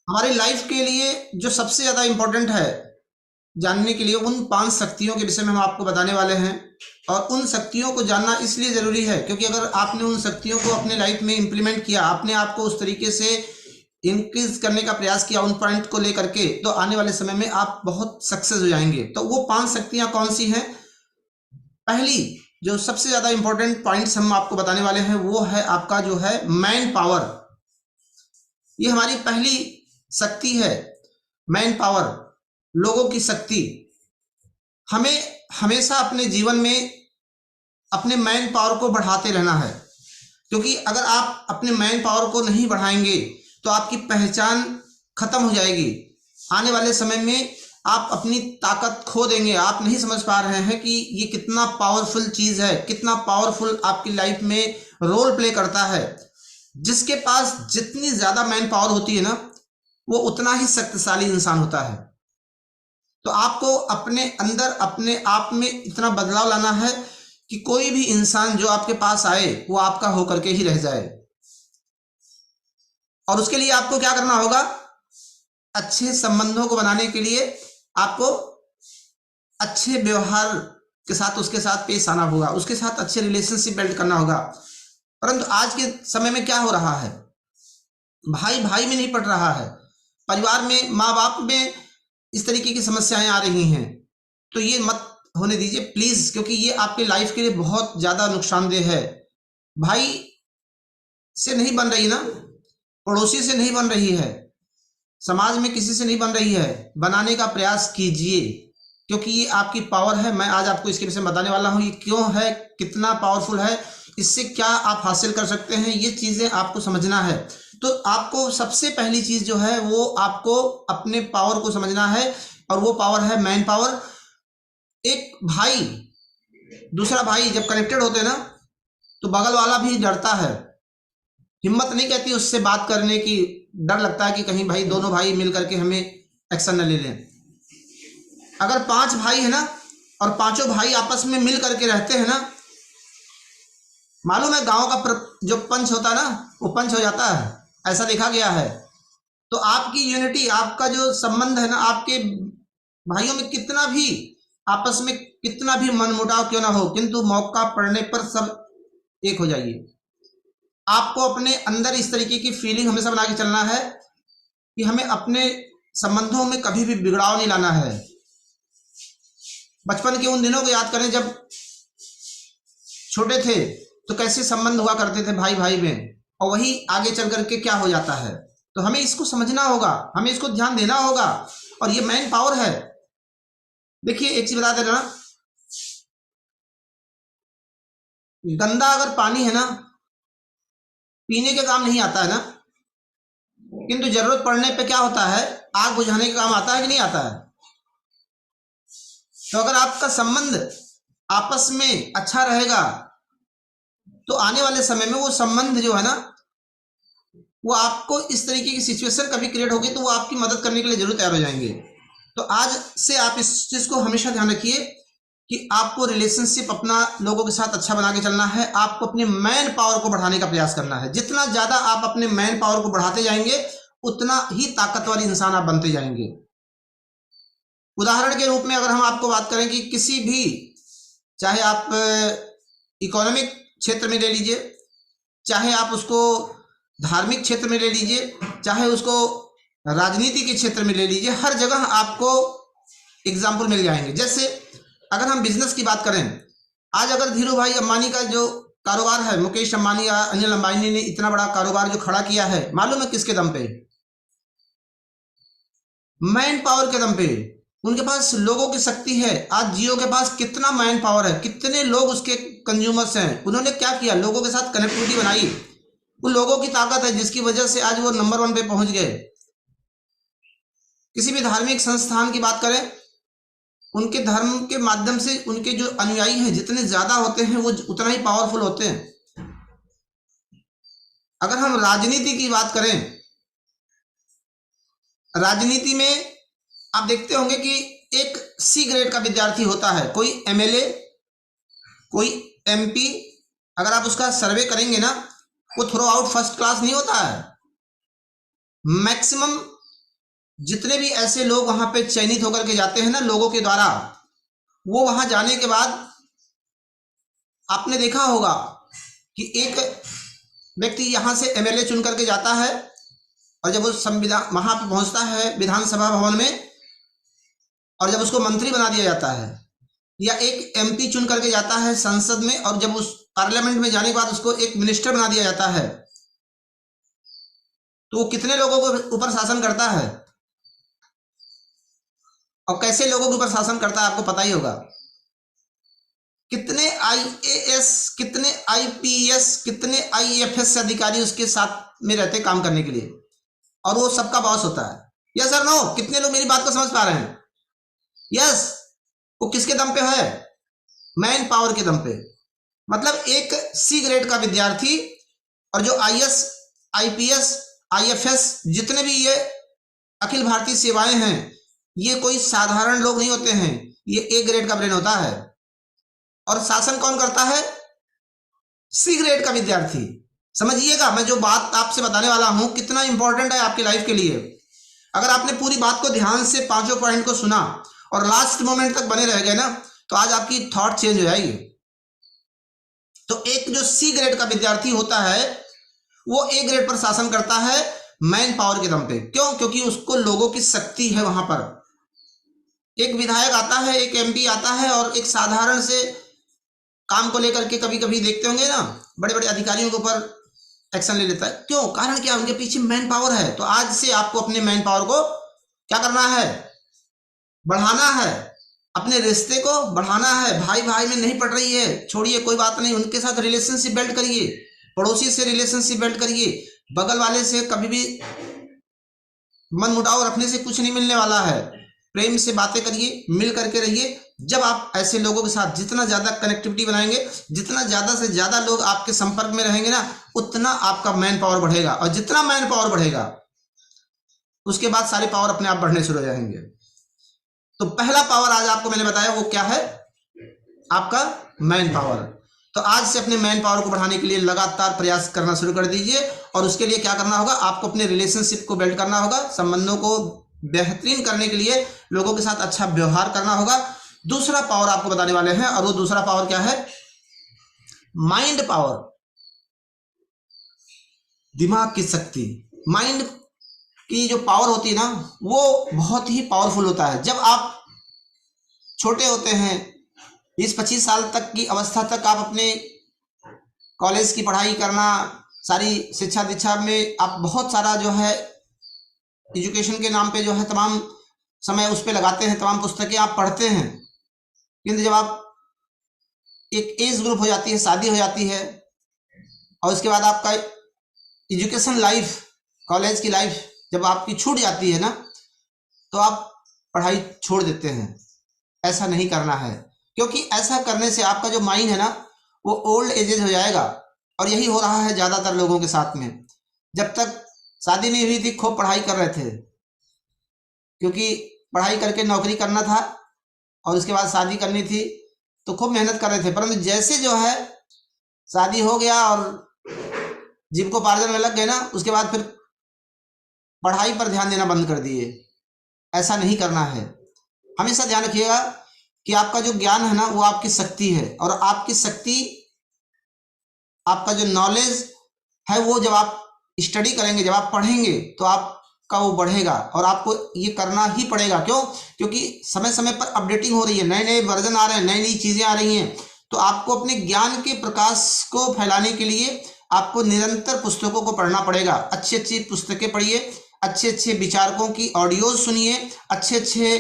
हमारी लाइफ के लिए जो सबसे ज़्यादा इम्पोर्टेंट है जानने के लिए, उन 5 शक्तियों के विषय में हम आपको बताने वाले हैं। और उन शक्तियों को जानना इसलिए ज़रूरी है क्योंकि अगर आपने उन शक्तियों को अपने लाइफ में इम्प्लीमेंट किया, आपने आपको उस तरीके से इंक्रीज करने का प्रयास किया उन पॉइंट को लेकर के, तो आने वाले समय में आप बहुत सक्सेस हो जाएंगे। तो वो 5 शक्तियां कौन सी हैं? पहली जो सबसे ज़्यादा इंपॉर्टेंट पॉइंट्स हम आपको बताने वाले हैं वो है आपका जो है मैन पावर। ये हमारी पहली शक्ति है, मैन पावर, लोगों की शक्ति। हमें हमेशा अपने जीवन में अपने मैन पावर को बढ़ाते रहना है, क्योंकि अगर आप अपने मैन पावर को नहीं बढ़ाएंगे तो आपकी पहचान खत्म हो जाएगी। आने वाले समय में आप अपनी ताकत खो देंगे। आप नहीं समझ पा रहे हैं कि ये कितना पावरफुल चीज़ है, कितना पावरफुल आपकी लाइफ में रोल प्ले करता है। जिसके पास जितनी ज़्यादा मैन पावर होती है ना, वो उतना ही शक्तिशाली इंसान होता है। तो आपको अपने अंदर अपने आप में इतना बदलाव लाना है कि कोई भी इंसान जो आपके पास आए वो आपका होकर के ही रह जाए। और उसके लिए आपको क्या करना होगा? अच्छे संबंधों को बनाने के लिए आपको अच्छे व्यवहार के साथ उसके साथ पेश आना होगा, उसके साथ अच्छे रिलेशनशिप बिल्ड करना होगा। परंतु आज के समय में क्या हो रहा है, भाई भाई में नहीं पड़ रहा है, परिवार में माँ बाप में इस तरीके की समस्याएं आ रही हैं। तो ये मत होने दीजिए प्लीज, क्योंकि ये आपके लाइफ के लिए बहुत ज्यादा नुकसानदेह है। भाई से नहीं बन रही ना, पड़ोसी से नहीं बन रही है, समाज में किसी से नहीं बन रही है, बनाने का प्रयास कीजिए, क्योंकि ये आपकी पावर है। मैं आज आपको इसके विषय में बताने वाला हूँ, ये क्यों है, कितना पावरफुल है, इससे क्या आप हासिल कर सकते हैं, ये चीज़ें आपको समझना है। तो आपको सबसे पहली चीज़ जो है वो आपको अपने पावर को समझना है, और वो पावर है मैन पावर। एक भाई दूसरा भाई जब कनेक्टेड होते हैं ना, तो बगल वाला भी डरता है, हिम्मत नहीं कहती उससे बात करने की। डर लगता है कि कहीं भाई दोनों भाई मिल करके हमें एक्शन न ले लें। अगर 5 भाई है ना, और पांचों भाई आपस में मिल करके रहते हैं ना, मालूम है गांव का जो पंच होता है ना, वो पंच हो जाता है, ऐसा देखा गया है। तो आपकी यूनिटी, आपका जो संबंध है ना, आपके भाइयों में कितना भी आपस में कितना भी मनमुटाव क्यों ना हो, किंतु मौका पड़ने पर सब एक हो जाइए। आपको अपने अंदर इस तरीके की फीलिंग हमेशा बना के चलना है कि हमें अपने संबंधों में कभी भी बिगड़ाव नहीं लाना है। बचपन के उन दिनों को याद करें जब छोटे थे, तो कैसे संबंध हुआ करते थे भाई भाई में, और वही आगे चल करके क्या हो जाता है। तो हमें इसको समझना होगा, हमें इसको ध्यान देना होगा, और ये मैन पावर है। देखिए एक चीज बता दे रहा, गंदा अगर पानी है ना, पीने के काम नहीं आता है ना, किंतु जरूरत पड़ने पे क्या होता है, आग बुझाने के काम आता है कि नहीं आता है। तो अगर आपका संबंध आपस में अच्छा रहेगा, तो आने वाले समय में वो संबंध जो है ना, वो आपको इस तरीके की सिचुएशन कभी क्रिएट होगी तो वो आपकी मदद करने के लिए जरूर तैयार हो जाएंगे। तो आज से आप इस चीज को हमेशा ध्यान रखिए कि आपको रिलेशनशिप अपना लोगों के साथ अच्छा बना के चलना है। आपको अपने मैन पावर को बढ़ाने का प्रयास करना है। जितना ज्यादा आप अपने मैन पावर को बढ़ाते जाएंगे, उतना ही ताकतवर इंसान आप बनते जाएंगे। उदाहरण के रूप में अगर हम आपको बात करें कि किसी भी, चाहे आप इकोनॉमिक क्षेत्र में ले लीजिए, चाहे आप उसको धार्मिक क्षेत्र में ले लीजिए, चाहे उसको राजनीति के क्षेत्र में ले लीजिए, हर जगह आपको एग्जाम्पल मिल जाएंगे। जैसे अगर हम बिजनेस की बात करें, आज अगर धीरू भाई अंबानी का जो कारोबार है, मुकेश अंबानी या अनिल अंबानी ने इतना बड़ा कारोबार जो खड़ा किया है, मालूम है किसके दम पे? मैन पावर के दम पे। उनके पास लोगों की शक्ति है। आज जियो के पास कितना मैन पावर है, कितने लोग उसके कंज्यूमर्स हैं। उन्होंने क्या किया, लोगों के साथ कनेक्टिविटी बनाई। उन लोगों की ताकत है जिसकी वजह से आज वो नंबर 1 पे पहुंच गए। किसी भी धार्मिक संस्थान की बात करें, उनके धर्म के माध्यम से उनके जो अनुयायी हैं जितने ज्यादा होते हैं, वो उतना ही पावरफुल होते हैं। अगर हम राजनीति की बात करें, राजनीति में आप देखते होंगे कि एक सी ग्रेड का विद्यार्थी होता है, कोई एमएलए, कोई एमपी। अगर आप उसका सर्वे करेंगे ना, वो थ्रू आउट फर्स्ट क्लास नहीं होता है। मैक्सिमम जितने भी ऐसे लोग वहां पे चयनित होकर के जाते हैं ना लोगों के द्वारा, वो वहां जाने के बाद आपने देखा होगा कि एक व्यक्ति यहां से एमएलए चुन करके जाता है, और जब वो संविधान वहां पे पहुंचता है विधानसभा भवन में, और जब उसको मंत्री बना दिया जाता है, या एक एमपी चुन करके जाता है संसद में, और जब उस पार्लियामेंट में जाने के बाद उसको एक मिनिस्टर बना दिया जाता है, तो वो कितने लोगों के ऊपर शासन करता है और कैसे लोगों के ऊपर शासन करता है आपको पता ही होगा। कितने आईएएस, कितने आईपीएस, कितने आईएफएस अधिकारी उसके साथ में रहते काम करने के लिए, और वो सबका बॉस होता है। यस और नो? कितने लोग मेरी बात को समझ पा रहे हैं? यस। वो किसके दम पे है? मैन पावर के दम पे। मतलब एक सी ग्रेड का विद्यार्थी, और जो आईएएस, आईपीएस, आईएफएस, जितने भी ये अखिल भारतीय सेवाएं हैं, ये कोई साधारण लोग नहीं होते हैं, ये ए ग्रेड का ब्रेन होता है। और शासन कौन करता है? सी ग्रेड का विद्यार्थी। समझिएगा मैं जो बात आपसे बताने वाला हूं कितना इंपॉर्टेंट है आपकी लाइफ के लिए। अगर आपने पूरी बात को ध्यान से पांचों पॉइंट को सुना और लास्ट मोमेंट तक बने रह गए ना, तो आज आपकी थॉट चेंज हो जाएगी। तो एक जो सी ग्रेड का विद्यार्थी होता है, वो ए ग्रेड पर शासन करता है मैन पावर के दम पे। क्यों? क्योंकि उसको लोगों की शक्ति है वहां पर। एक विधायक आता है, एक एमपी आता है, और एक साधारण से काम को लेकर के कभी कभी देखते होंगे ना, बड़े बड़े अधिकारियों के ऊपर एक्शन ले लेता है। क्यों? कारण क्या? उनके पीछे मैन पावर है। तो आज से आपको अपने मैन पावर को क्या करना है? बढ़ाना है। अपने रिश्ते को बढ़ाना है। भाई भाई में नहीं पड़ रही है, छोड़िए, कोई बात नहीं, उनके साथ रिलेशनशिप बिल्ड करिए। पड़ोसी से रिलेशनशिप बिल्ड करिए। बगल वाले से कभी भी मन मुटाव रखने से कुछ नहीं मिलने वाला है। प्रेम से बातें करिए, मिल करके रहिए। जब आप ऐसे लोगों के साथ जितना ज्यादा कनेक्टिविटी बनाएंगे, जितना ज्यादा से ज्यादा लोग आपके संपर्क में रहेंगे ना, उतना आपका मैन पावर बढ़ेगा। और जितना मैन पावर बढ़ेगा, उसके बाद सारी पावर अपने आप बढ़ने शुरू हो जाएंगे। तो पहला पावर आज आपको मैंने बताया, वो क्या है? आपका मैन पावर। तो आज से अपने मैन पावर को बढ़ाने के लिए लगातार प्रयास करना शुरू कर दीजिए। और उसके लिए क्या करना होगा? आपको अपने रिलेशनशिप को बिल्ड करना होगा, संबंधों को बेहतरीन करने के लिए लोगों के साथ अच्छा व्यवहार करना होगा। दूसरा पावर आपको बताने वाले हैं, और वो दूसरा पावर क्या है? माइंड पावर, दिमाग की शक्ति। माइंड की जो पावर होती है ना, वो बहुत ही पावरफुल होता है। जब आप छोटे होते हैं, 20-25 साल तक की अवस्था तक आप अपने कॉलेज की पढ़ाई करना, सारी शिक्षा दीक्षा में आप बहुत सारा जो है एजुकेशन के नाम पे जो है तमाम समय उस पर लगाते हैं, तमाम पुस्तकें आप पढ़ते हैं। किंतु जब आप एक एज ग्रुप हो जाती है, शादी हो जाती है, और उसके बाद आपका एजुकेशन लाइफ, कॉलेज की लाइफ जब आपकी छूट जाती है ना, तो आप पढ़ाई छोड़ देते हैं। ऐसा नहीं करना है, क्योंकि ऐसा करने से आपका जो माइंड है ना, वो ओल्ड एजेज हो जाएगा। और यही हो रहा है ज़्यादातर लोगों के साथ में। जब तक शादी नहीं हुई थी, खूब पढ़ाई कर रहे थे, क्योंकि पढ़ाई करके नौकरी करना था, और उसके बाद शादी करनी थी, तो खूब मेहनत कर रहे थे। परंतु जैसे जो है शादी हो गया और जीविकोपार्जन में लग गए ना, उसके बाद फिर पढ़ाई पर ध्यान देना बंद कर दिए। ऐसा नहीं करना है। हमेशा ध्यान रखिएगा कि आपका जो ज्ञान है ना, वो आपकी शक्ति है। और आपकी शक्ति, आपका जो नॉलेज है, वो जब आप स्टडी करेंगे, जब आप पढ़ेंगे, तो आपका वो बढ़ेगा। और आपको ये करना ही पड़ेगा। क्यों? क्योंकि समय समय पर अपडेटिंग हो रही है, नए नए वर्जन आ रहे हैं, नई नई चीज़ें आ रही हैं। तो आपको अपने ज्ञान के प्रकाश को फैलाने के लिए आपको निरंतर पुस्तकों को पढ़ना पड़ेगा। अच्छी अच्छी पुस्तकें पढ़िए, अच्छे अच्छे विचारकों की ऑडियोज सुनिए, अच्छे अच्छे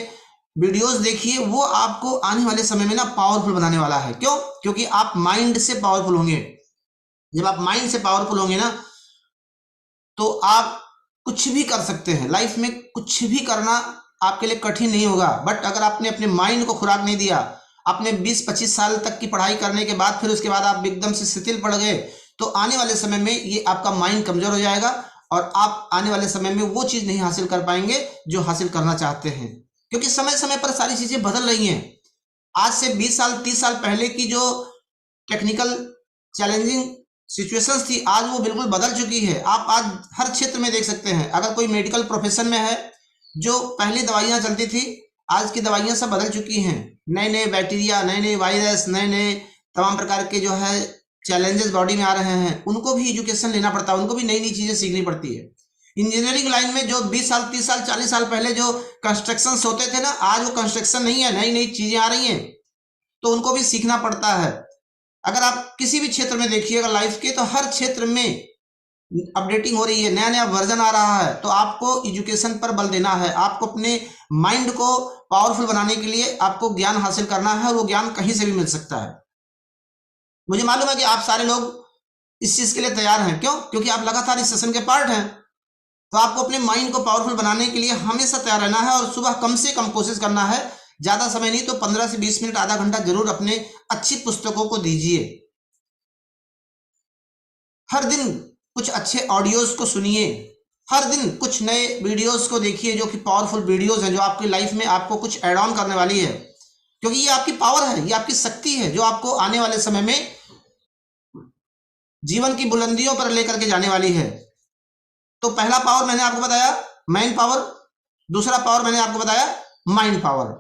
वीडियोस देखिए। वो आपको आने वाले समय में ना पावरफुल बनाने वाला है। क्यों? क्योंकि आप माइंड से पावरफुल होंगे। जब आप माइंड से पावरफुल होंगे ना, तो आप कुछ भी कर सकते हैं। लाइफ में कुछ भी करना आपके लिए कठिन नहीं होगा। बट अगर आपने अपने माइंड को खुराक नहीं दिया, आपने 20-25 साल तक की पढ़ाई करने के बाद फिर उसके बाद आप एकदम से शिथिल पड़ गए, तो आने वाले समय में ये आपका माइंड कमजोर हो जाएगा, और आप आने वाले समय में वो चीज़ नहीं हासिल कर पाएंगे जो हासिल करना चाहते हैं। क्योंकि समय समय पर सारी चीज़ें बदल रही हैं। आज से 20 साल 30 साल पहले की जो टेक्निकल चैलेंजिंग सिचुएशंस थी, आज वो बिल्कुल बदल चुकी है। आप आज हर क्षेत्र में देख सकते हैं। अगर कोई मेडिकल प्रोफेशन में है, जो पहले दवाइयाँ चलती थी, आज की दवाइयाँ सब बदल चुकी हैं। नए नए बैक्टीरिया, नए नए वायरस, नए नए तमाम प्रकार के जो है चैलेंजेस बॉडी में आ रहे हैं, उनको भी एजुकेशन लेना पड़ता है, उनको भी नई नई चीज़ें सीखनी पड़ती है। इंजीनियरिंग लाइन में जो 20 साल 30 साल 40 साल पहले जो कंस्ट्रक्शन होते थे ना, आज वो कंस्ट्रक्शन नहीं है, नई नई चीज़ें आ रही हैं, तो उनको भी सीखना पड़ता है। अगर आप किसी भी क्षेत्र में देखिएगा लाइफ के, तो हर क्षेत्र में अपडेटिंग हो रही है, नया नया वर्जन आ रहा है। तो आपको एजुकेशन पर बल देना है, आपको अपने माइंड को पावरफुल बनाने के लिए आपको ज्ञान हासिल करना है, और वो ज्ञान कहीं से भी मिल सकता है। मुझे मालूम है कि आप सारे लोग इस चीज़ के लिए तैयार हैं। क्यों? क्योंकि आप लगातार इस सेशन के पार्ट हैं। तो आपको अपने माइंड को पावरफुल बनाने के लिए हमेशा तैयार रहना है, और सुबह कम से कम कोशिश करना है, ज़्यादा समय नहीं तो 15 से 20 मिनट, आधा घंटा जरूर अपने अच्छी पुस्तकों को दीजिए। हर दिन कुछ अच्छे ऑडियोज को सुनिए, हर दिन कुछ नए वीडियोस को देखिए जो कि पावरफुल वीडियोस हैं, जो आपकी लाइफ में आपको कुछ ऐड ऑन करने वाली है। क्योंकि ये आपकी पावर है, ये आपकी शक्ति है, जो आपको आने वाले समय में जीवन की बुलंदियों पर लेकर के जाने वाली है। तो पहला पावर मैंने आपको बताया मैन पावर, दूसरा पावर मैंने आपको बताया माइंड पावर,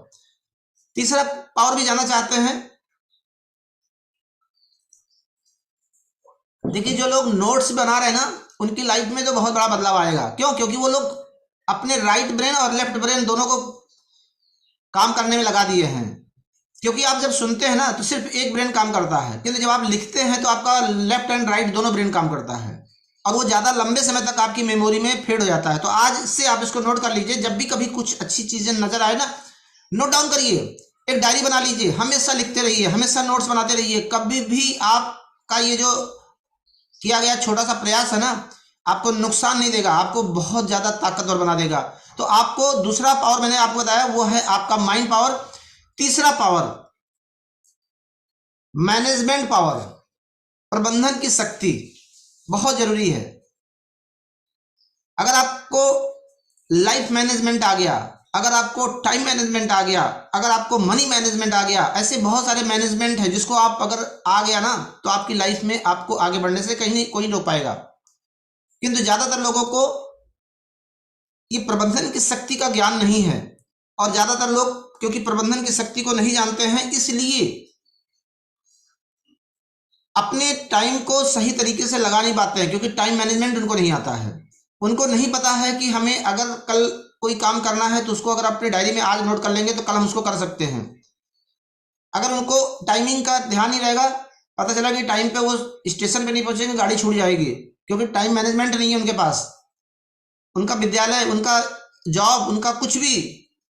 तीसरा पावर भी जानना चाहते हैं। देखिए, जो लोग नोट्स बना रहे हैं ना, उनकी लाइफ में तो बहुत बड़ा बदलाव आएगा। क्यों? क्योंकि वो लोग अपने राइट ब्रेन और लेफ्ट ब्रेन दोनों को काम करने में लगा दिए हैं। क्योंकि आप जब सुनते हैं ना, तो सिर्फ एक ब्रेन काम करता है, किंतु जब आप लिखते हैं तो आपका लेफ्ट एंड राइट दोनों ब्रेन काम करता है, और वो ज़्यादा लंबे समय तक आपकी मेमोरी में फेड हो जाता है। तो आज से आप इसको नोट कर लीजिए, जब भी कभी कुछ अच्छी चीज़ें नजर आए ना, नोट डाउन करिए, एक डायरी बना लीजिए, हमेशा लिखते रहिए, हमेशा नोट्स बनाते रहिए। कभी भी आपका ये जो किया गया छोटा सा प्रयास है ना, आपको नुकसान नहीं देगा, आपको बहुत ज़्यादा ताकतवर बना देगा। तो आपको दूसरा पावर मैंने आपको बताया, वो है आपका माइंड पावर। तीसरा पावर मैनेजमेंट पावर, प्रबंधन की शक्ति, बहुत जरूरी है। अगर आपको लाइफ मैनेजमेंट आ गया, अगर आपको टाइम मैनेजमेंट आ गया, अगर आपको मनी मैनेजमेंट आ गया, ऐसे बहुत सारे मैनेजमेंट है जिसको आप अगर आ गया ना, तो आपकी लाइफ में आपको आगे बढ़ने से कहीं नहीं कोई नहीं रोक पाएगा। किंतु ज्यादातर लोगों को ये प्रबंधन की शक्ति का ज्ञान नहीं है, और ज्यादातर लोग क्योंकि प्रबंधन की शक्ति को नहीं जानते हैं, इसलिए अपने टाइम को सही तरीके से लगा नहीं पाते हैं, क्योंकि टाइम मैनेजमेंट उनको नहीं आता है। उनको नहीं पता है कि हमें अगर कल कोई काम करना है तो उसको अगर अपनी डायरी में आज नोट कर लेंगे तो कल हम उसको कर सकते हैं। अगर उनको टाइमिंग का ध्यान नहीं रहेगा, पता चला कि टाइम पे वो स्टेशन पे नहीं पहुंचेंगे, गाड़ी छूट जाएगी, क्योंकि टाइम मैनेजमेंट नहीं है उनके पास। उनका विद्यालय, उनका जॉब, उनका कुछ भी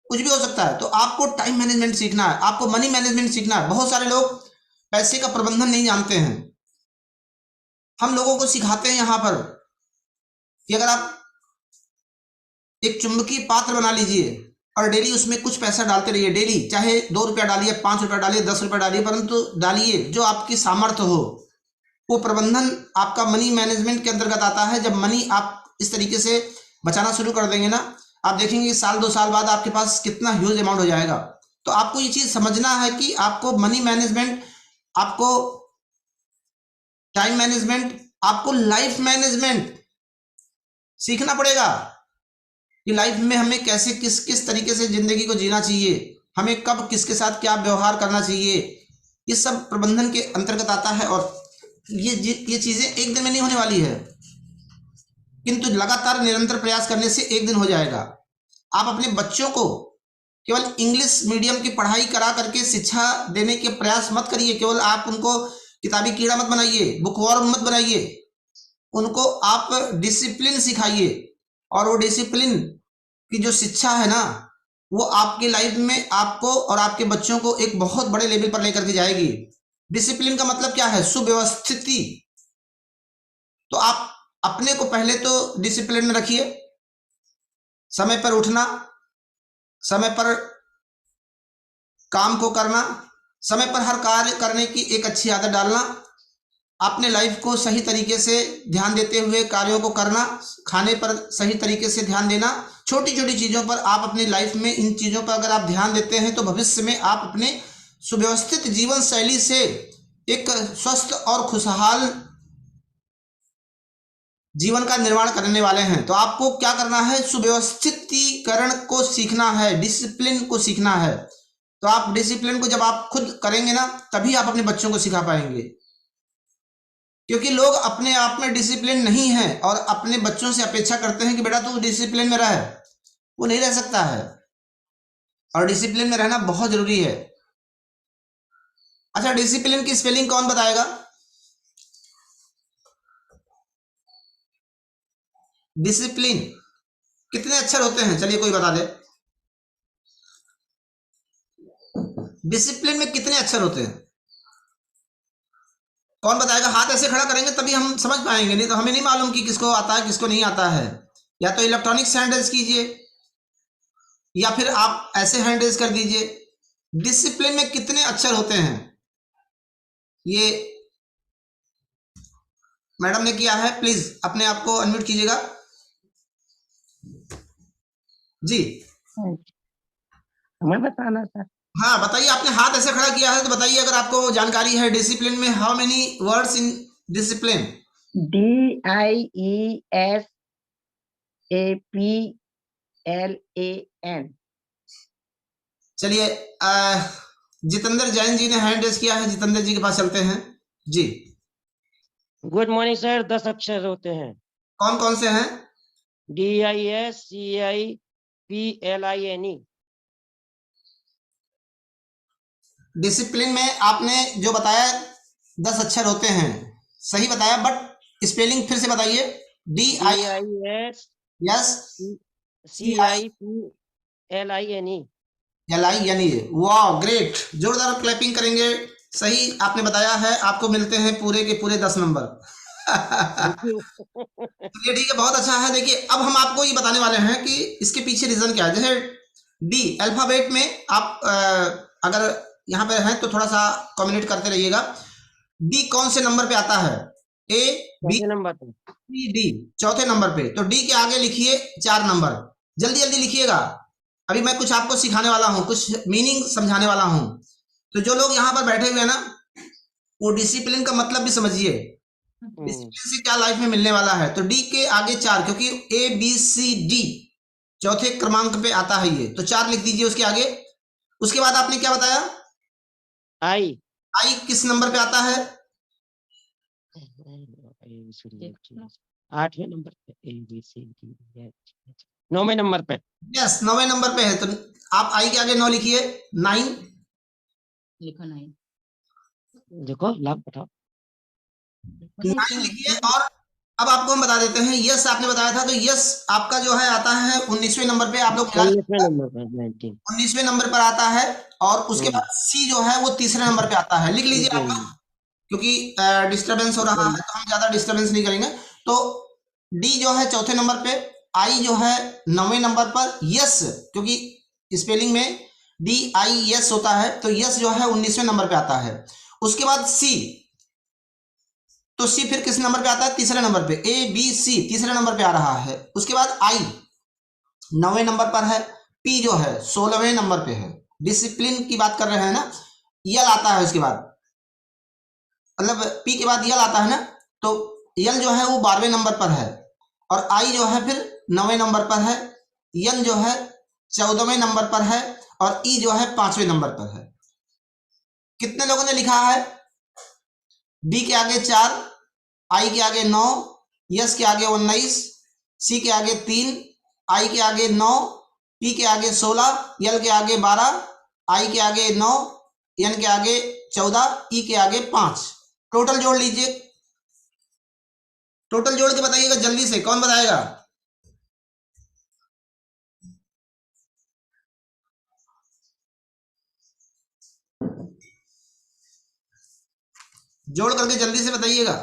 हो सकता है। तो आपको टाइम मैनेजमेंट सीखना है, आपको मनी मैनेजमेंट सीखना है। बहुत सारे लोग पैसे का प्रबंधन नहीं जानते हैं। हम लोगों को सिखाते हैं यहाँ पर कि अगर आप एक चुंबकीय पात्र बना लीजिए और डेली उसमें कुछ पैसा डालते रहिए, डेली चाहे 2 रुपया डालिए, 5 रुपया डालिए, 10 रुपया डालिए, परंतु डालिए जो आपकी सामर्थ्य हो। वो प्रबंधन आपका मनी मैनेजमेंट के अंतर्गत आता है। जब मनी आप इस तरीके से बचाना शुरू कर देंगे ना, आप देखेंगे साल 2 साल बाद आपके पास कितना ह्यूज अमाउंट हो जाएगा। तो आपको ये चीज समझना है कि आपको मनी मैनेजमेंट, आपको टाइम मैनेजमेंट, आपको लाइफ मैनेजमेंट सीखना पड़ेगा कि लाइफ में हमें कैसे किस किस तरीके से जिंदगी को जीना चाहिए, हमें कब किसके साथ क्या व्यवहार करना चाहिए, ये सब प्रबंधन के अंतर्गत आता है। और ये चीजें एक दिन में नहीं होने वाली है, किंतु लगातार निरंतर प्रयास करने से एक दिन हो जाएगा। आप अपने बच्चों को केवल इंग्लिश मीडियम की पढ़ाई करा करके शिक्षा देने के प्रयास मत करिए। केवल आप उनको किताबी कीड़ा मत बनाइए, बुकवर्म मत बनाइए। उनको आप डिसिप्लिन सिखाइए, और वो डिसिप्लिन की जो शिक्षा है ना, वो आपकी लाइफ में आपको और आपके बच्चों को एक बहुत बड़े लेवल पर लेकर के जाएगी। डिसिप्लिन का मतलब क्या है? सुव्यवस्थिति। तो आप अपने को पहले तो डिसिप्लिन में रखिए, समय पर उठना, समय पर काम को करना, समय पर हर कार्य करने की एक अच्छी आदत डालना, अपने लाइफ को सही तरीके से ध्यान देते हुए कार्यों को करना, खाने पर सही तरीके से ध्यान देना। छोटी छोटी चीज़ों पर आप अपनी लाइफ में, इन चीज़ों पर अगर आप ध्यान देते हैं तो भविष्य में आप अपने सुव्यवस्थित जीवन शैली से एक स्वस्थ और खुशहाल जीवन का निर्माण करने वाले हैं। तो आपको क्या करना है, सुव्यवस्थितीकरण को सीखना है, डिसिप्लिन को सीखना है। तो आप डिसिप्लिन को जब आप खुद करेंगे ना, तभी आप अपने बच्चों को सिखा पाएंगे। क्योंकि लोग अपने आप में डिसिप्लिन नहीं है और अपने बच्चों से अपेक्षा करते हैं कि बेटा तू डिसिप्लिन में रह, वो नहीं रह सकता है। और डिसिप्लिन में रहना बहुत जरूरी है। अच्छा, डिसिप्लिन की स्पेलिंग कौन बताएगा? डिसिप्लिन कितने अक्षर होते हैं? चलिए कोई बता दे। डिसिप्लिन में कितने अक्षर होते हैं? कौन बताएगा? हाथ ऐसे खड़ा करेंगे तभी हम समझ पाएंगे, नहीं तो हमें नहीं मालूम कि किसको आता है किसको नहीं आता है। या तो इलेक्ट्रॉनिक हैंड रेज कीजिए या फिर आप ऐसे हैंड रेज कर दीजिए। डिसिप्लिन में कितने अक्षर होते हैं? ये मैडम ने किया है, प्लीज अपने आप को अनम्यूट कीजिएगा जी। हमें बताना था। हाँ बताइए, आपने हाथ ऐसे खड़ा किया है तो बताइए अगर आपको जानकारी है डिसिप्लिन में। How many words in discipline? DIESAPLAN। चलिए जितेंद्र जैन जी ने हैंड रेज किया है, जितेंद्र जी के पास चलते हैं जी। Good morning sir. 10 अक्षर होते हैं। कौन कौन से हैं? DISCIPLINE। डिसिप्लिन में आपने जो बताया 10 अक्षर होते हैं, सही बताया, बट स्पेलिंग फिर से बताइए। DISCIPLINE। यानी वाह ग्रेट, जोरदार क्लैपिंग करेंगे। सही आपने बताया है, आपको मिलते हैं पूरे के पूरे 10 नंबर। चलिए ठीक है, बहुत अच्छा है। देखिए अब हम आपको ये बताने वाले हैं कि इसके पीछे रीजन क्या है। जैसे डी अल्फाबेट में आप अगर यहाँ पे हैं तो थोड़ा सा कम्युनिकेट करते रहिएगा। डी कौन से नंबर पे आता है? ए बी नंबर पे। सी डी, चौथे नंबर पे। तो डी के आगे लिखिए 4 नंबर, जल्दी जल्दी लिखिएगा। अभी मैं कुछ आपको सिखाने वाला हूँ, कुछ मीनिंग समझाने वाला हूँ। तो जो लोग यहाँ पर बैठे हुए हैं ना, वो डिसिप्लिन का मतलब भी समझिए। डिसिप्लिन से क्या लाइफ में मिलने वाला है। तो डी के आगे 4, क्योंकि ए बी सी डी चौथे क्रमांक पे आता है ये, तो 4 लिख दीजिए उसके आगे। उसके बाद आपने क्या बताया? आई। आई किस नंबर पे आता है? 8वें नंबर पे। ABCD। 9वें नंबर पे। यस 9वें नंबर पे है। तो आप आई के आगे 9 लिखिए। 9 लिखो 9। देखो लाभ बताओ। 9 लिखिए। और अब आपको हम बता देते हैं, यस आपने बताया था, तो यस आपका जो है आता है 19वें नंबर पे। आप लोग 19वें नंबर पे। 19वें नंबर पर आता है। और उसके बाद सी जो है वो तीसरे नंबर पे आता है। लिख लीजिए आप लोग, क्योंकि डिस्टर्बेंस हो रहा है तो हम ज्यादा डिस्टर्बेंस नहीं करेंगे। तो डी जो है चौथे नंबर पे, आई जो है 9वें नंबर पर, यस क्योंकि स्पेलिंग में DIS होता है, तो यस जो है 19वें नंबर पे आता है। उसके बाद सी, तो सी फिर किस नंबर पे आता है? तीसरे नंबर पे। ABC तीसरे नंबर पे आ रहा है। उसके बाद आई 9वें नंबर पर है। पी जो है 16वें नंबर पे है। डिसिप्लिन की बात कर रहे हैं ना। यल आता है उसके बाद, मतलब पी के बाद यल आता है ना, तो यल जो है वो 12वें नंबर पर है। और आई जो है फिर 9वें नंबर पर है। एन जो है 14वें नंबर पर है। और ई जो है 5वें नंबर पर है। कितने लोगों ने लिखा है? डी के आगे 4, आई के आगे 9, यस के आगे 19, सी के आगे 3, आई के आगे 9, पी के आगे 16, यल के आगे 12, आई के आगे 9, एन के आगे 14, ई के आगे 5। टोटल जोड़ लीजिए। टोटल जोड़ के बताइएगा जल्दी से, कौन बताएगा? जोड़ करके जल्दी से बताइएगा,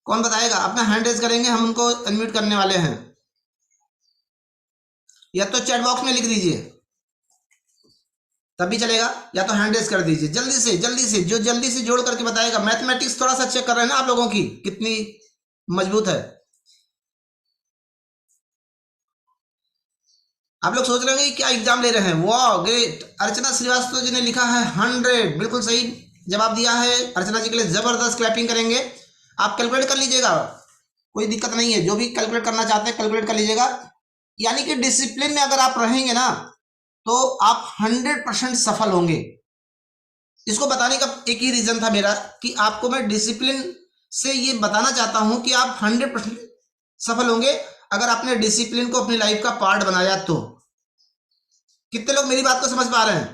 कौन बताएगा? अपना हैंड रेज करेंगे, हम उनको अनम्यूट करने वाले हैं। या तो चैट बॉक्स में लिख दीजिए तब भी चलेगा, या तो हैंड रेज कर दीजिए। जल्दी से जो जल्दी से जोड़ करके बताएगा। मैथमेटिक्स थोड़ा सा चेक कर रहे हैं ना आप लोगों की कितनी मजबूत है। आप लोग सोच रहे होंगे क्या एग्जाम ले रहे हैं। वाह ग्रेट। अर्चना श्रीवास्तव जी ने लिखा है 100, बिल्कुल सही जवाब दिया है। अर्चना जी के लिए जबरदस्त क्लैपिंग करेंगे। आप कैलकुलेट कर लीजिएगा कोई दिक्कत नहीं है, जो भी कैलकुलेट करना चाहते हैं कैलकुलेट कर लीजिएगा। यानी कि डिसिप्लिन में अगर आप रहेंगे ना तो आप 100% सफल होंगे। इसको बताने का एक ही रीजन था मेरा कि आपको मैं डिसिप्लिन से ये बताना चाहता हूं कि आप 100% सफल होंगे अगर आपने डिसिप्लिन को अपनी लाइफ का पार्ट बनाया तो। कितने लोग मेरी बात को समझ पा रहे हैं?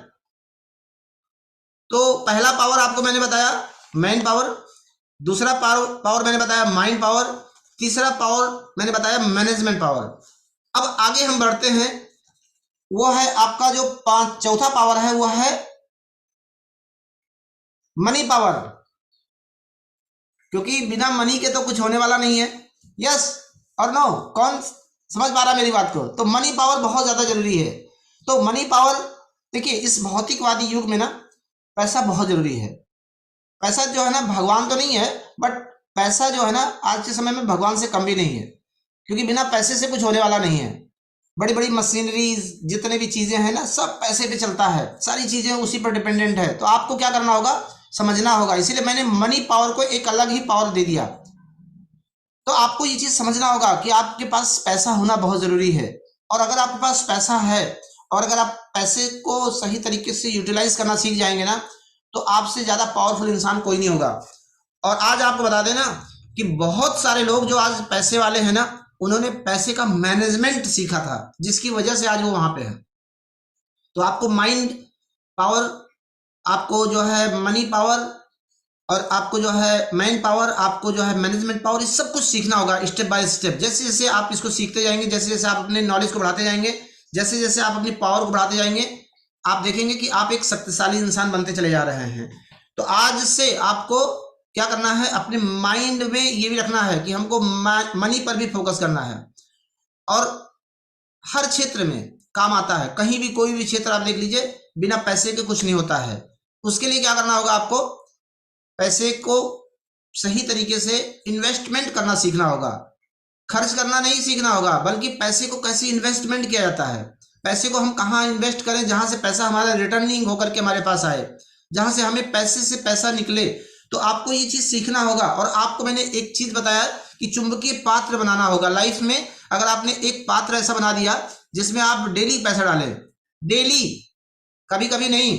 तो पहला पावर आपको मैंने बताया मैन पावर, दूसरा पावर मैंने बताया माइंड पावर, तीसरा पावर मैंने बताया मैनेजमेंट पावर। अब आगे हम बढ़ते हैं, वो है आपका जो चौथा पावर है वो है मनी पावर, क्योंकि बिना मनी के तो कुछ होने वाला नहीं है। यस और नो? कौन समझ पा रहा है मेरी बात को? तो मनी पावर बहुत ज्यादा जरूरी है। तो मनी पावर, देखिए इस भौतिकवादी युग में ना पैसा बहुत जरूरी है। पैसा जो है ना भगवान तो नहीं है, बट पैसा जो है ना आज के समय में भगवान से कम भी नहीं है, क्योंकि बिना पैसे से कुछ होने वाला नहीं है। बड़ी बड़ी मशीनरीज जितने भी चीजें हैं ना सब पैसे पे चलता है, सारी चीजें उसी पर डिपेंडेंट है। तो आपको क्या करना होगा, समझना होगा। इसीलिए मैंने मनी पावर को एक अलग ही पावर दे दिया। तो आपको ये चीज समझना होगा कि आपके पास पैसा होना बहुत जरूरी है, और अगर आपके पास पैसा है और अगर आप पैसे को सही तरीके से यूटिलाइज करना सीख जाएंगे ना तो आपसे ज्यादा पावरफुल इंसान कोई नहीं होगा। और आज आपको बता देना कि बहुत सारे लोग जो आज पैसे वाले हैं ना उन्होंने पैसे का मैनेजमेंट सीखा था, जिसकी वजह से आज वो वहां पे है। तो आपको माइंड पावर, आपको जो है मनी पावर, और आपको जो है मैन पावर, आपको जो है मैनेजमेंट पावर, इस सब कुछ सीखना होगा स्टेप बाय स्टेप। जैसे जैसे आप इसको सीखते जाएंगे, जैसे जैसे आप अपने नॉलेज को बढ़ाते जाएंगे, जैसे जैसे आप अपनी पावर को बढ़ाते जाएंगे, आप देखेंगे कि आप एक शक्तिशाली इंसान बनते चले जा रहे हैं। तो आज से आपको क्या करना है, अपने माइंड में ये भी रखना है कि हमको मनी पर भी फोकस करना है। और हर क्षेत्र में काम आता है, कहीं भी कोई भी क्षेत्र आप देख लीजिए, बिना पैसे के कुछ नहीं होता है। उसके लिए क्या करना होगा, आपको पैसे को सही तरीके से इन्वेस्टमेंट करना सीखना होगा। खर्च करना नहीं सीखना होगा, बल्कि पैसे को कैसे इन्वेस्टमेंट किया जाता है, पैसे को हम कहाँ इन्वेस्ट करें जहां से पैसा हमारा रिटर्निंग होकर के हमारे पास आए, जहां से हमें पैसे से पैसा निकले। तो आपको ये चीज सीखना होगा। और आपको मैंने एक चीज बताया कि चुंबकीय पात्र बनाना होगा लाइफ में। अगर आपने एक पात्र ऐसा बना दिया जिसमें आप डेली पैसा डालें, डेली, कभी कभी नहीं।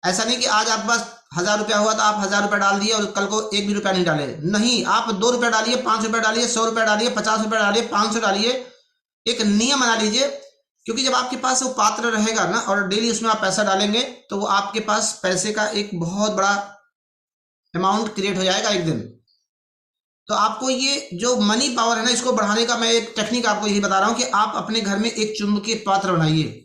ऐसा नहीं कि आज आपके पास 1000 रुपया हुआ तो आप 1000 रुपया डाल दिए और कल को 1 भी रुपया नहीं डाले। नहीं, आप 2 रुपया डालिए, 5 रुपया डालिए, 100 रुपया डालिए, 50 रुपया डालिए, 500 डालिए। एक नियम बना लीजिए, क्योंकि जब आपके पास वो पात्र रहेगा ना और डेली उसमें आप पैसा डालेंगे तो वो आपके पास पैसे का एक बहुत बड़ा अमाउंट क्रिएट हो जाएगा एक दिन। तो आपको ये जो मनी पावर है ना इसको बढ़ाने का मैं एक टेक्निक आपको यही बता रहा हूं कि आप अपने घर में एक चुंबकीय पात्र बनाइए,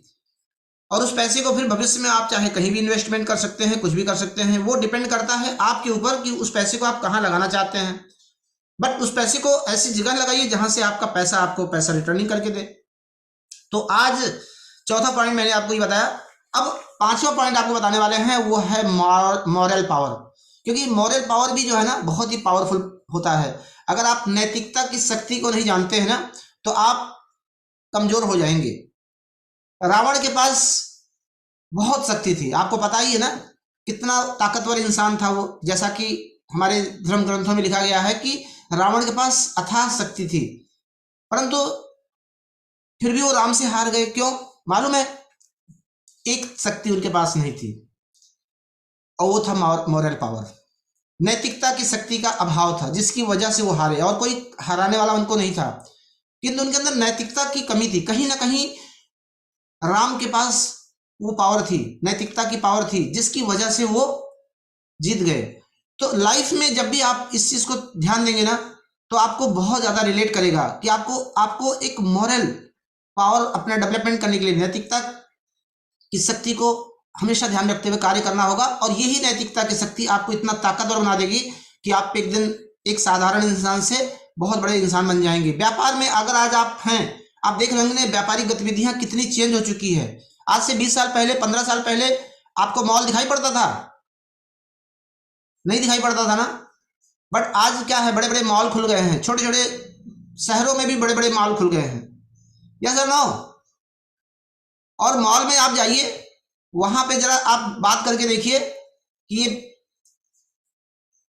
और उस पैसे को फिर भविष्य में आप चाहे कहीं भी इन्वेस्टमेंट कर सकते हैं, कुछ भी कर सकते हैं। वो डिपेंड करता है आपके ऊपर कि उस पैसे को आप कहाँ लगाना चाहते हैं। बट उस पैसे को ऐसी जगह लगाइए जहां से आपका पैसा आपको पैसा रिटर्निंग करके दे। तो आज चौथा पॉइंट मैंने आपको ये बताया। अब पांचवा पॉइंट आपको बताने वाले हैं, वो है मॉरल पावर। क्योंकि मॉरल पावर भी जो है ना बहुत ही पावरफुल होता है। अगर आप नैतिकता की शक्ति को नहीं जानते हैं ना तो आप कमजोर हो जाएंगे। रावण के पास बहुत शक्ति थी, आपको पता ही है ना कितना ताकतवर इंसान था वो। जैसा कि हमारे धर्म ग्रंथों में लिखा गया है कि रावण के पास अथाह शक्ति थी, परंतु फिर भी वो राम से हार गए। क्यों मालूम है? एक शक्ति उनके पास नहीं थी, और वो था मॉरल पावर। नैतिकता की शक्ति का अभाव था, जिसकी वजह से वो हारे, और कोई हराने वाला उनको नहीं था। किंतु उनके अंदर नैतिकता की कमी थी। कहीं ना कहीं राम के पास वो पावर थी, नैतिकता की पावर थी, जिसकी वजह से वो जीत गए। तो लाइफ में जब भी आप इस चीज को ध्यान देंगे ना तो आपको बहुत ज्यादा रिलेट करेगा कि आपको एक मॉरल पावर अपना डेवलपमेंट करने के लिए नैतिकता की शक्ति को हमेशा ध्यान रखते हुए कार्य करना होगा। और यही नैतिकता की शक्ति आपको इतना ताकतवर बना देगी कि आप एक दिन एक साधारण इंसान से बहुत बड़े इंसान बन जाएंगे। व्यापार में अगर आज आप हैं, आप देख रहे होंगे व्यापारिक गतिविधियां कितनी चेंज हो चुकी है। आज से 20 साल पहले, 15 साल पहले आपको मॉल दिखाई पड़ता था? नहीं दिखाई पड़ता था ना। बट आज क्या है, बड़े बड़े मॉल खुल गए हैं, छोटे छोटे शहरों में भी बड़े बड़े मॉल खुल गए हैं। यस और नो? और मॉल में आप जाइए, वहां पे जरा आप बात करके देखिए कि ये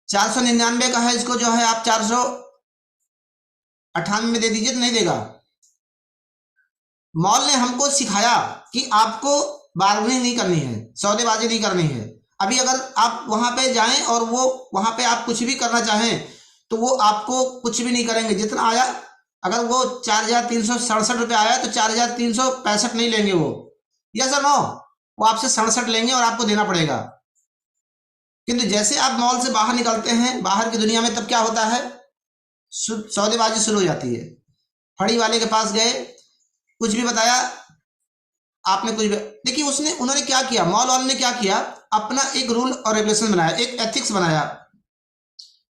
499 का है, इसको जो है आप 98 में दे दीजिए तो नहीं देगा। मॉल ने हमको सिखाया कि आपको बार्गेनिंग नहीं करनी है, सौदेबाजी नहीं करनी है। अभी अगर आप वहां पे जाएं और वो वहां पे आप कुछ भी करना चाहें तो वो आपको कुछ भी नहीं करेंगे। जितना आया, अगर वो 4,367 आया तो 4,365 नहीं लेंगे वो, यस और नो, वो आपसे 67 लेंगे और आपको देना पड़ेगा। किंतु जैसे आप मॉल से बाहर निकलते हैं बाहर की दुनिया में, तब क्या होता है, सौदेबाजी शुरू हो जाती है। फड़ी वाले के पास गए, कुछ भी बताया आपने, कुछ भी देखिए उन्होंने क्या किया, मॉल वालों ने क्या किया, अपना एक रूल और रेगुलेशन बनाया, एक एथिक्स बनाया।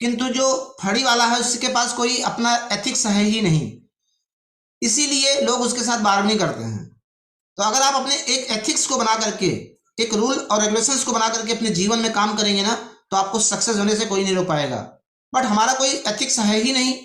किंतु जो फड़ी वाला है उसके पास कोई अपना एथिक्स है ही नहीं, इसीलिए लोग उसके साथ बार्गेनिंग करते हैं। तो अगर आप अपने एक एथिक्स को बना करके, एक रूल और रेगुलेशंस को बना करके अपने जीवन में काम करेंगे ना, तो आपको सक्सेस होने से कोई नहीं रोक पाएगा। बट हमारा कोई एथिक्स है ही नहीं,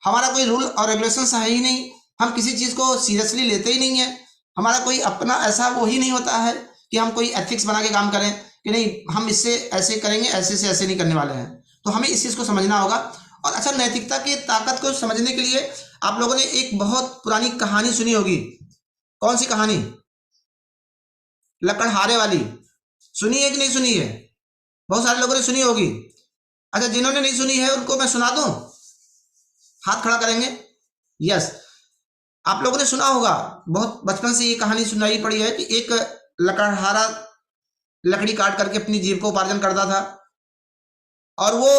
हमारा कोई रूल और रेगुलेशंस है ही नहीं, हम किसी चीज़ को सीरियसली लेते ही नहीं है, हमारा कोई अपना ऐसा वो ही नहीं होता है कि हम कोई एथिक्स बना के काम करें कि नहीं हम इससे ऐसे करेंगे, ऐसे से ऐसे नहीं करने वाले हैं। तो हमें इस चीज़ को समझना होगा। और अच्छा, नैतिकता की ताकत को समझने के लिए आप लोगों ने एक बहुत पुरानी कहानी सुनी होगी। कौन सी कहानी? लकड़हारे वाली। सुनी है कि नहीं सुनी है? बहुत सारे लोगों ने सुनी होगी। अच्छा, जिन्होंने नहीं सुनी है उनको मैं सुना दूं, हाथ खड़ा करेंगे। यस, आप लोगों ने सुना होगा, बहुत बचपन से ये कहानी सुनाई पड़ी है कि एक लकड़हारा लकड़ी काट करके अपनी जीविकोपार्जन करता था। और वो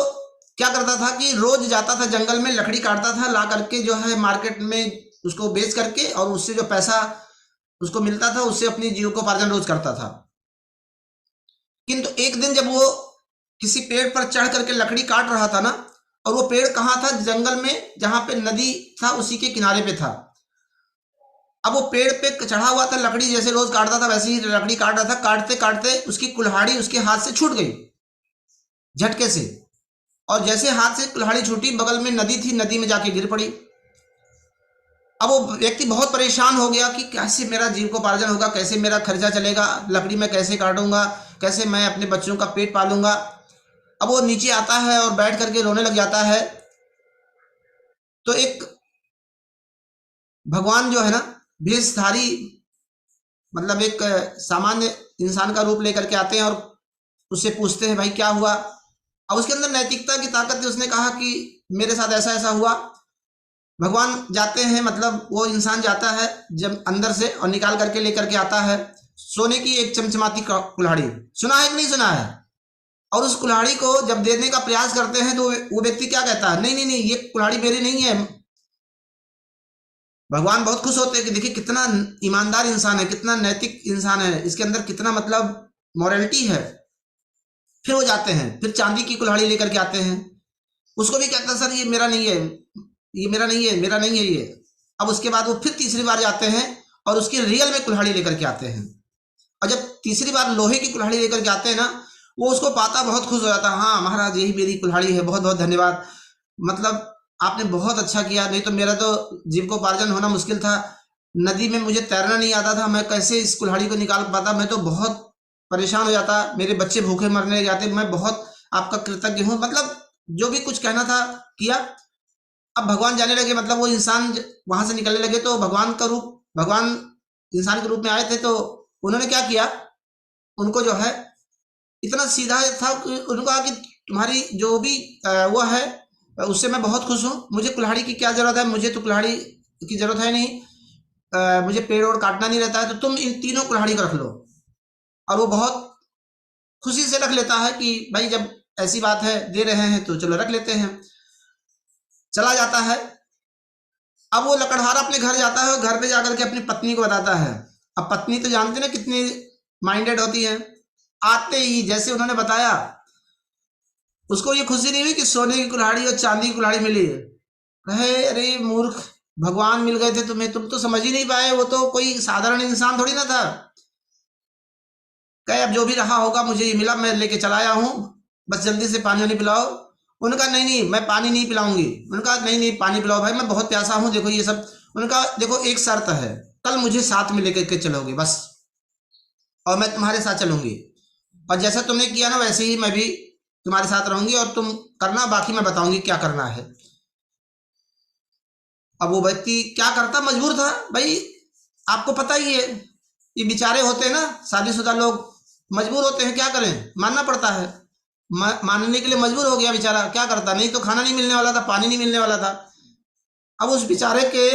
क्या करता था कि रोज जाता था जंगल में, लकड़ी काटता था, ला करके जो है मार्केट में उसको बेच करके, और उससे जो पैसा उसको मिलता था उससे अपनी जीविकोपार्जन रोज करता था। किंतु एक दिन जब वो किसी पेड़ पर चढ़ करके लकड़ी काट रहा था ना, और वो पेड़ कहाँ था, जंगल में जहां पे नदी था उसी के किनारे पे था। अब वो पेड़ पे चढ़ा हुआ था, लकड़ी जैसे रोज काटता था वैसे ही लकड़ी काट रहा था। काटते काटते उसकी कुल्हाड़ी उसके हाथ से छूट गई झटके से, और जैसे हाथ से कुल्हाड़ी छूटी, बगल में नदी थी, नदी में जाके गिर पड़ी। अब वो व्यक्ति बहुत परेशान हो गया कि कैसे मेरा जीविकोपार्जन होगा, कैसे मेरा खर्चा चलेगा, लकड़ी मैं कैसे काटूंगा, कैसे मैं अपने बच्चों का पेट पालूंगा। अब वो नीचे आता है और बैठ करके रोने लग जाता है। तो एक भगवान जो है ना, भेषधारी, मतलब एक सामान्य इंसान का रूप लेकर के आते हैं और उससे पूछते हैं भाई क्या हुआ। अब उसके अंदर नैतिकता की ताकत थी, उसने कहा कि मेरे साथ ऐसा ऐसा हुआ। भगवान जाते हैं, मतलब वो इंसान जाता है जब अंदर से और निकाल करके लेकर के आता है सोने की एक चमचमाती कुल्हाड़ी। सुना है कि नहीं सुना है? और उस कुल्हाड़ी को जब देने का प्रयास करते हैं तो वो व्यक्ति क्या कहता है, नहीं नहीं नहीं, ये कुल्हाड़ी मेरी नहीं है। भगवान बहुत खुश होते हैं कि देखिए कितना ईमानदार इंसान है, कितना नैतिक इंसान है, इसके अंदर कितना मतलब मॉरलिटी है। फिर वो जाते हैं, फिर चांदी की कुल्हाड़ी लेकर के आते हैं, उसको भी कहता है सर ये मेरा नहीं है, ये मेरा नहीं है, मेरा नहीं है ये। अब उसके बाद वो फिर तीसरी बार जाते हैं और उसकी रियल में कुल्हाड़ी लेकर के आते हैं। और जब तीसरी बार लोहे की कुल्हाड़ी लेकर के आते हैं ना, वो उसको पाता बहुत खुश हो जाता है, हाँ महाराज यही मेरी कुल्हाड़ी है, बहुत बहुत धन्यवाद, मतलब आपने बहुत अच्छा किया, नहीं तो मेरा तो जीविकोपार्जन होना मुश्किल था, नदी में मुझे तैरना नहीं आता था, मैं कैसे इस कुल्हाड़ी को निकाल पाता, मैं तो बहुत परेशान हो जाता, मेरे बच्चे भूखे मरने जाते, मैं बहुत आपका कृतज्ञ हूँ। मतलब जो भी कुछ कहना था किया। अब भगवान जाने लगे, मतलब वो इंसान वहां से निकलने लगे, तो भगवान का रूप, भगवान इंसान के रूप में आए थे, तो उन्होंने क्या किया, उनको जो है इतना सीधा था, उनको कहा कि तुम्हारी जो भी वो है उससे मैं बहुत खुश हूँ, मुझे कुल्हाड़ी की क्या जरूरत है, मुझे तो कुल्हाड़ी की जरूरत है नहीं, मुझे पेड़ और काटना नहीं रहता है, तो तुम इन तीनों कुल्हाड़ी को रख लो। और वो बहुत खुशी से रख लेता है कि भाई जब ऐसी बात है दे रहे हैं तो चलो रख लेते हैं, चला जाता है। अब वो लकड़हारा अपने घर जाता है और घर पे जाकर के अपनी पत्नी को बताता है। अब पत्नी तो जानते ना कितनी माइंडेड होती है, आते ही जैसे उन्होंने बताया, उसको ये खुशी नहीं हुई कि सोने की कुल्हाड़ी और चांदी की कुल्हाड़ी मिली है। कहे अरे मूर्ख, भगवान मिल गए थे तुम्हें, तुम तो समझ ही नहीं पाए, वो तो कोई साधारण इंसान थोड़ी ना था। कहे अब जो भी रहा होगा मुझे ये मिला, मैं लेके चला आया हूँ, बस जल्दी से पानी वानी पिलाओ। उनका नहीं नहीं मैं पानी नहीं पिलाऊंगी, उनका नहीं नहीं पानी पिलाओ भाई, मैं बहुत प्यासा हूँ, देखो ये सब। उनका देखो एक शर्त है, कल मुझे साथ में लेकर के चलोगे बस, और मैं तुम्हारे साथ चलूंगी, और जैसा तुमने किया ना वैसे ही मैं भी तुम्हारे साथ रहूंगी, और तुम करना, बाकी मैं बताऊंगी क्या करना है। अब वो व्यक्ति क्या करता, मजबूर था भाई, आपको पता ही है ये बेचारे होते हैं ना शादीशुदा लोग, मजबूर होते हैं, क्या करें, मानना पड़ता है। मानने के लिए मजबूर हो गया बेचारा, क्या करता, नहीं तो खाना नहीं मिलने वाला था, पानी नहीं मिलने वाला था। अब उस बेचारे के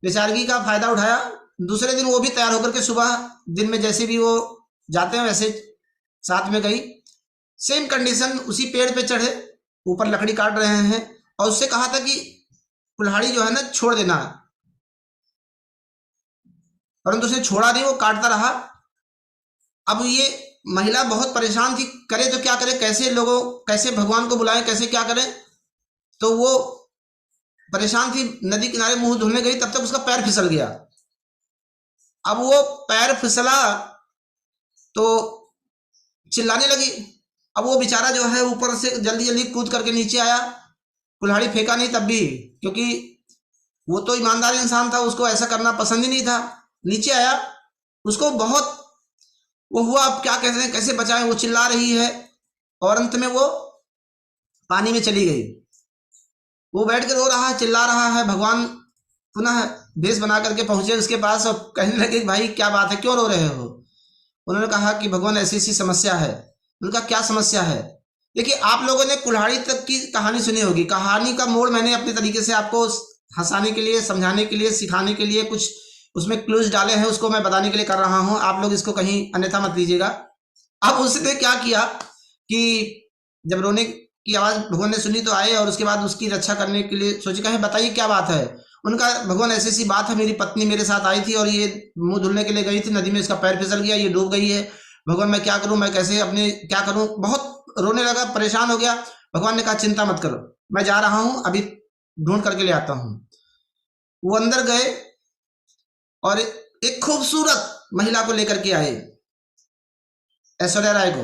बेचारगी का फायदा उठाया, दूसरे दिन वो भी तैयार होकर के सुबह दिन में जैसे भी वो जाते हैं वैसे साथ में गई, सेम कंडीशन, उसी पेड़ पे चढ़े, ऊपर लकड़ी काट रहे हैं और उससे कहा था कि कुल्हाड़ी जो है ना छोड़ देना, परंतु उसने छोड़ा नहीं, वो काटता रहा। अब ये महिला बहुत परेशान थी, करे तो क्या करे, कैसे भगवान को बुलाए, कैसे क्या करें, तो वो परेशान थी, नदी किनारे मुंह धुलने गई, तब तक उसका पैर फिसल गया। अब वो पैर फिसला तो चिल्लाने लगी। अब वो बेचारा जो है ऊपर से जल्दी जल्दी कूद करके नीचे आया, कुल्हाड़ी फेंका नहीं तब भी, क्योंकि वो तो ईमानदार इंसान था, उसको ऐसा करना पसंद ही नहीं था। नीचे आया, उसको बहुत वो हुआ, अब क्या कहते हैं, कैसे बचाएं, वो चिल्ला रही है और अंत में वो पानी में चली गई। वो बैठ कर रो रहा है, चिल्ला रहा है। भगवान पुनः भेष बना करके पहुंचे उसके पास और कहने लगे भाई क्या बात है, क्यों रो रहे हो। उन्होंने कहा कि भगवान ऐसी ऐसी समस्या है। उनका क्या समस्या है, देखिए आप लोगों ने कुल्हाड़ी तक की कहानी सुनी होगी, कहानी का मोड़ मैंने अपने तरीके से आपको हंसाने के लिए, समझाने के लिए, सिखाने के लिए कुछ उसमें क्लूज डाले हैं, उसको मैं बताने के लिए कर रहा हूं, आप लोग इसको कहीं अन्यथा मत लीजिएगा। अब उसने क्या किया कि जब रोने की आवाज भगवान ने सुनी तो आए और उसके बाद उसकी रक्षा करने के लिए सोचे, कहे बताइए क्या बात है। उनका भगवान ऐसी ऐसी बात है, मेरी पत्नी मेरे साथ आई थी और ये मुंह धुलने के लिए गई थी, नदी में इसका पैर फिसल गया, ये डूब गई है, भगवान मैं क्या करूं, मैं कैसे अपने क्या करूं, बहुत रोने लगा, परेशान हो गया। भगवान ने कहा चिंता मत करो, मैं जा रहा हूं, अभी ढूंढ करके ले आता हूं। वो अंदर गए और एक खूबसूरत महिला को लेकर के आए, ऐश्वर्या राय को।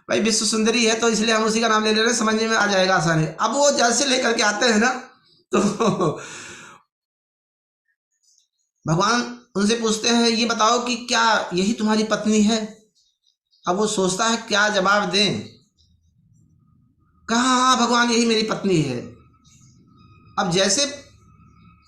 भाई विश्व सुंदरी है तो इसलिए हम उसी का नाम ले ले रहे हैं, समझने में आ जाएगा आसानी। अब वो जैसे लेकर के आते हैं ना तो भगवान उनसे पूछते हैं ये बताओ कि क्या यही तुम्हारी पत्नी है। अब वो सोचता है क्या जवाब दें, कहा हाँ भगवान यही मेरी पत्नी है। अब जैसे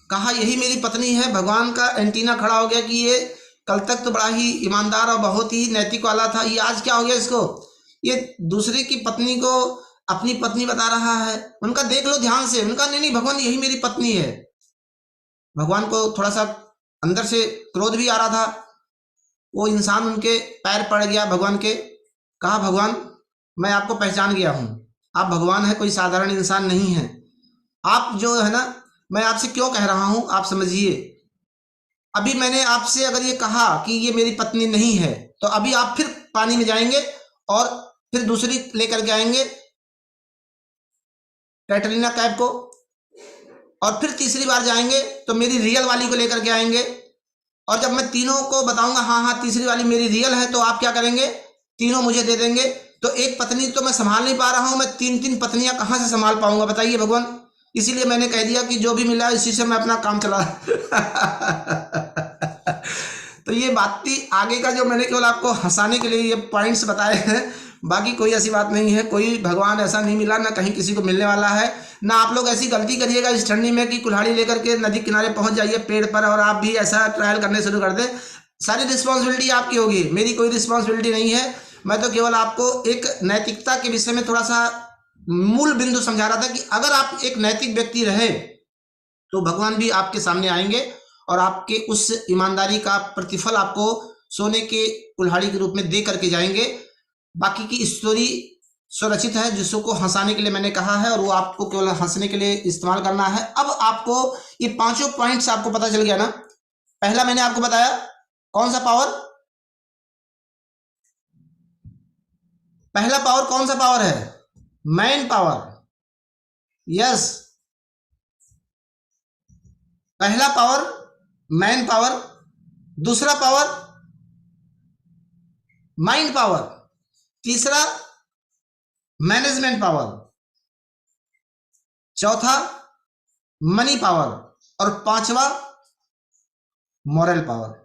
कहा यही मेरी पत्नी है, भगवान का एंटीना खड़ा हो गया कि ये कल तक तो बड़ा ही ईमानदार और बहुत ही नैतिक वाला था, ये आज क्या हो गया इसको, ये दूसरे की पत्नी को अपनी पत्नी बता रहा है। उनका देख लो ध्यान से, उनका नहीं नहीं भगवान यही मेरी पत्नी है। भगवान को थोड़ा सा अंदर से क्रोध भी आ रहा था। वो इंसान उनके पैर पड़ गया भगवान के, कहा भगवान मैं आपको पहचान गया हूं, आप भगवान है, कोई साधारण इंसान नहीं है। आप जो है ना, मैं आपसे क्यों कह रहा हूं आप समझिए, अभी मैंने आपसे अगर ये कहा कि ये मेरी पत्नी नहीं है तो अभी आप फिर पानी में जाएंगे और फिर दूसरी लेकर के आएंगे कैटरीना कैफ को, और फिर तीसरी बार जाएंगे तो मेरी रियल वाली को लेकर के आएंगे, और जब मैं तीनों को बताऊंगा हाँ हाँ तीसरी वाली मेरी रियल है तो आप क्या करेंगे, तीनों मुझे दे देंगे। तो एक पत्नी तो मैं संभाल नहीं पा रहा हूं, मैं तीन तीन पत्नियां कहां से संभाल पाऊंगा बताइए भगवान। इसीलिए मैंने कह दिया कि जो भी मिला इसी से मैं अपना काम चला। तो ये बात थी, आगे का जो मैंने केवल आपको हंसाने के लिए ये पॉइंट्स बताए हैं, बाकी कोई ऐसी बात नहीं है, कोई भगवान ऐसा नहीं मिला, ना कहीं किसी को मिलने वाला है, ना आप लोग ऐसी गलती करिएगा इस ठंडी में कि कुल्हाड़ी लेकर के नदी किनारे पहुंच जाइए पेड़ पर और आप भी ऐसा ट्रायल करने शुरू कर दें। सारी रिस्पॉन्सिबिलिटी आपकी होगी, मेरी कोई रिस्पॉन्सिबिलिटी नहीं है। मैं तो केवल आपको एक नैतिकता के विषय में थोड़ा सा मूल बिंदु समझा रहा था कि अगर आप एक नैतिक व्यक्ति रहे तो भगवान भी आपके सामने आएंगे और आपके उस ईमानदारी का प्रतिफल आपको सोने के कुल्हाड़ी के रूप में दे करके जाएंगे। बाकी की स्टोरी स्वरचित है, जिसको हंसाने के लिए मैंने कहा है और वो आपको केवल हंसने के लिए इस्तेमाल करना है। अब आपको ये पांचों पॉइंट्स आपको पता चल गया ना। पहला मैंने आपको बताया कौन सा पावर, पहला पावर कौन सा पावर है, मैन पावर। यस, पहला पावर मैन पावर, दूसरा पावर माइंड पावर, तीसरा मैनेजमेंट पावर, चौथा मनी पावर और पांचवा मॉरल पावर।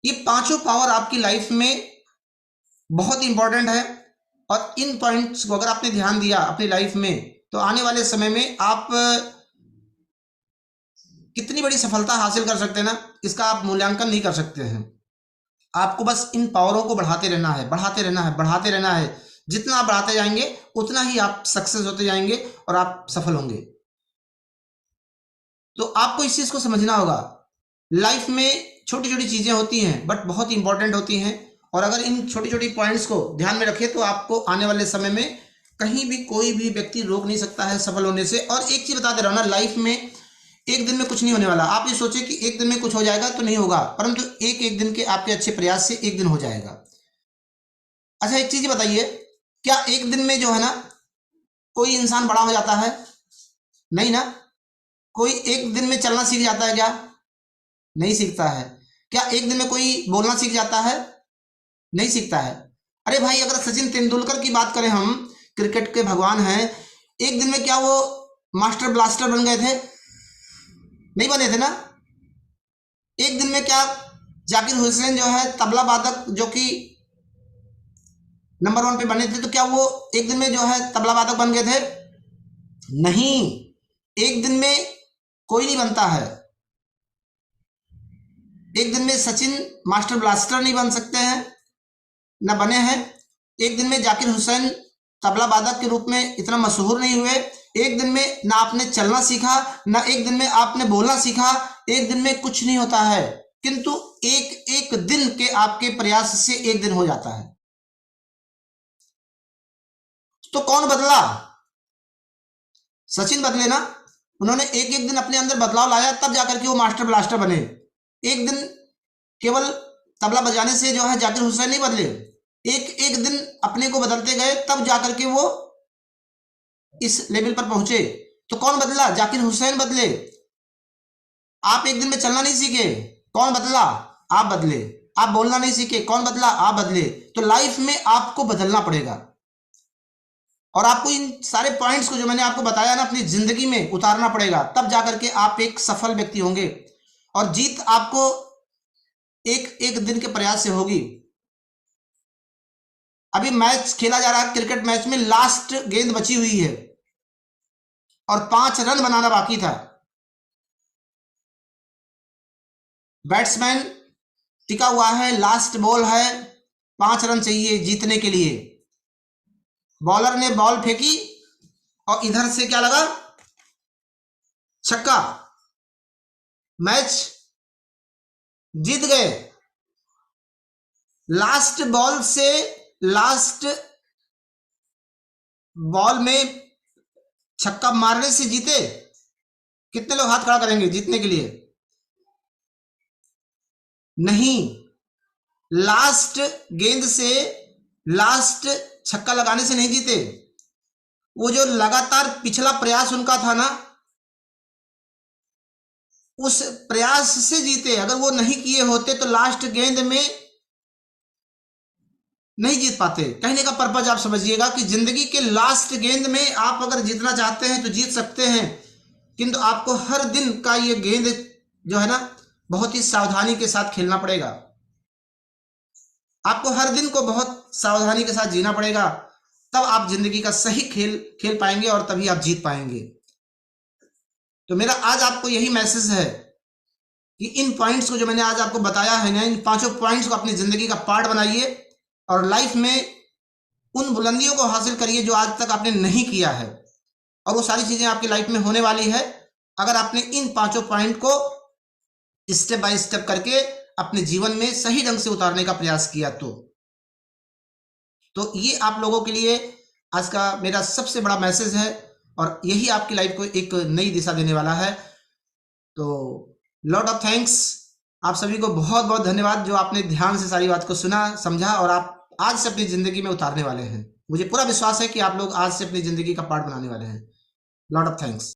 ये पांचों पावर आपकी लाइफ में बहुत इंपॉर्टेंट है और इन पॉइंट्स को अगर आपने ध्यान दिया अपनी लाइफ में तो आने वाले समय में आप कितनी बड़ी सफलता हासिल कर सकते हैं ना, इसका आप मूल्यांकन नहीं कर सकते हैं। आपको बस इन पावरों को बढ़ाते रहना है, बढ़ाते रहना है, बढ़ाते रहना है। जितना आप बढ़ाते जाएंगे उतना ही आप सक्सेस होते जाएंगे और आप सफल होंगे। तो आपको इस चीज को समझना होगा, लाइफ में छोटी छोटी चीजें होती हैं बट बहुत इंपॉर्टेंट होती हैं, और अगर इन छोटी छोटी पॉइंट्स को ध्यान में रखें तो आपको आने वाले समय में कहीं भी कोई भी व्यक्ति रोक नहीं सकता है सफल होने से। और एक चीज बता दे रहा हूं ना, लाइफ में एक दिन में कुछ नहीं होने वाला। आप ये सोचे कि एक दिन में कुछ हो जाएगा, तो नहीं होगा, परंतु एक एक दिन के आपके अच्छे प्रयास से एक दिन हो जाएगा। अच्छा, एक चीज बताइए, क्या एक दिन में जो है ना कोई इंसान बड़ा हो जाता है? नहीं ना। कोई एक दिन में चलना सीख जाता है क्या? नहीं सीखता है। क्या एक दिन में कोई बोलना सीख जाता है? नहीं सीखता है। अरे भाई, अगर सचिन तेंदुलकर की बात करें, हम क्रिकेट के भगवान हैं, एक दिन में क्या वो मास्टर ब्लास्टर बन गए थे? नहीं बने थे ना। एक दिन में क्या जाकिर हुसैन जो है तबला वादक, जो कि नंबर 1 पे बने थे, तो क्या वो एक दिन में जो है तबला वादक बन गए थे? नहीं। एक दिन में कोई नहीं बनता है। एक दिन में सचिन मास्टर ब्लास्टर नहीं बन सकते हैं, न बने हैं। एक दिन में जाकिर हुसैन तबला वादक के रूप में इतना मशहूर नहीं हुए। एक दिन में ना आपने चलना सीखा, ना एक दिन में आपने बोलना सीखा। एक दिन में कुछ नहीं होता है, किंतु एक एक दिन के आपके प्रयास से एक दिन हो जाता है। तो कौन बदला? सचिन बदले ना। उन्होंने एक एक दिन अपने अंदर बदलाव लाया, तब जाकर के वो मास्टर ब्लास्टर बने। एक दिन केवल तबला बजाने से जो है जाकिर हुसैन नहीं बदले, एक एक दिन अपने को बदलते गए, तब जाकर के वो इस लेवल पर पहुंचे। तो कौन बदला? जाकिर हुसैन बदले। आप एक दिन में चलना नहीं सीखे, कौन बदला? आप बदले। आप बोलना नहीं सीखे, कौन बदला? आप बदले। तो लाइफ में आपको बदलना पड़ेगा, और आपको इन सारे पॉइंट्स को जो मैंने आपको बताया ना अपनी जिंदगी में उतारना पड़ेगा, तब जाकर के आप एक सफल व्यक्ति होंगे। और जीत आपको एक एक दिन के प्रयास से होगी। अभी मैच खेला जा रहा है, क्रिकेट मैच में लास्ट गेंद बची हुई है और 5 रन बनाना बाकी था। बैट्समैन टिका हुआ है, लास्ट बॉल है, 5 रन चाहिए जीतने के लिए। बॉलर ने बॉल फेंकी और इधर से क्या लगा? छक्का। मैच जीत गए। लास्ट बॉल से लास्ट बॉल में छक्का मारने से जीते। कितने लोग हाथ खड़ा करेंगे जीतने के लिए? नहीं। लास्ट गेंद से लास्ट छक्का लगाने से नहीं जीते। वो जो लगातार पिछला प्रयास उनका था ना, उस प्रयास से जीते। अगर वो नहीं किए होते तो लास्ट गेंद में नहीं जीत पाते। कहने का पर्पज आप समझिएगा कि जिंदगी के लास्ट गेंद में आप अगर जीतना चाहते हैं तो जीत सकते हैं, किंतु आपको हर दिन का ये गेंद जो है ना बहुत ही सावधानी के साथ खेलना पड़ेगा। आपको हर दिन को बहुत सावधानी के साथ जीना पड़ेगा, तब आप जिंदगी का सही खेल खेल पाएंगे और तभी आप जीत पाएंगे। तो मेरा आज आपको यही मैसेज है कि इन पॉइंट्स को जो मैंने आज आपको बताया है ना, इन 5 पॉइंट्स को अपनी जिंदगी का पार्ट बनाइए और लाइफ में उन बुलंदियों को हासिल करिए जो आज तक आपने नहीं किया है, और वो सारी चीजें आपकी लाइफ में होने वाली है अगर आपने इन 5 पॉइंट को स्टेप बाय स्टेप करके अपने जीवन में सही ढंग से उतारने का प्रयास किया। तो ये आप लोगों के लिए आज का मेरा सबसे बड़ा मैसेज है, और यही आपकी लाइफ को एक नई दिशा देने वाला है। तो लॉट ऑफ थैंक्स, आप सभी को बहुत बहुत धन्यवाद जो आपने ध्यान से सारी बात को सुना, समझा और आप आज से अपनी जिंदगी में उतारने वाले हैं। मुझे पूरा विश्वास है कि आप लोग आज से अपनी जिंदगी का पार्ट बनाने वाले हैं। Lot of thanks.